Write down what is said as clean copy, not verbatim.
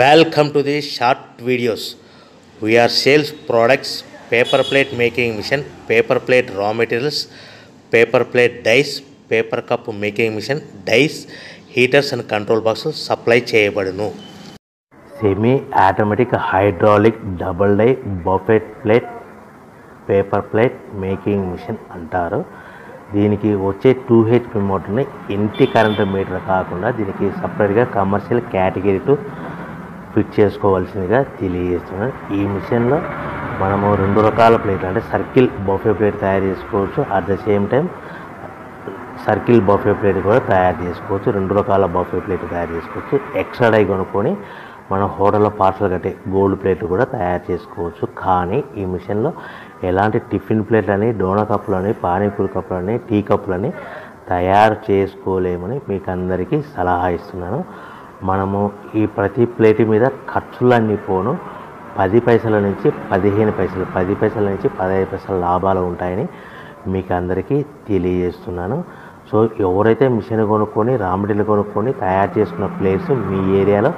Welcome to the short videos. We are sales products, paper plate making machine, paper plate raw materials, paper plate dies, paper cup making machine, dies, heaters and control boxes supply చేయబడును. Semi automatic hydraulic double die buffet plate paper plate making machine అంటారు. దీనికి వచ్చే 2HP మోటార్ని ఇంటి current meter కాకుండా దీనికి సపరేట్గా commercial category to fit చేసుకోవాల్సిందిగా తెలియజేస్తున్నాను. ఈ మిషన్లో మనము 2 రకాల ప్లేట్లు అంటే సర్కిల్ బఫే ప్లేట్ తయారు చేసుకోవచ్చు. At the same time circle buffet plate కూడా తయారు చేసుకోవచ్చు. 2 రకాల బఫే ప్లేట్ తయారు చేసుకోవచ్చు. ఎక్స్ట్రా డై కొనుక్కొని మనం హోటల్లో పార్సల్ కట్టే గోల్డ్ ప్లేట్లు కూడా తయారు చేసుకోవచ్చు. కానీ ఈ మిషన్లో ఎలాంటి టిఫిన్ ప్లేట్లని, డోనా కప్పులని, పానీపూరి కప్పులని, టీ కప్పులని తయారు చేసుకోలేమని మీకు అందరికీ సలహా ఇస్తున్నాను. మనము ఈ ప్రతి ప్లేట్ మీద ఖర్చులన్నీ పోను 10 పైసల నుంచి 15 పైసలు, 10 పైసల నుంచి 15 పైసల లాభాలు ఉంటాయని మీకు అందరికీ తెలియజేస్తున్నాను. సో ఎవరైతే మిషన్ కొనుక్కొని రా మెటీరియల్ కొనుక్కొని తయారు చేసుకున్న ప్లేట్స్ మీ ఏరియాలో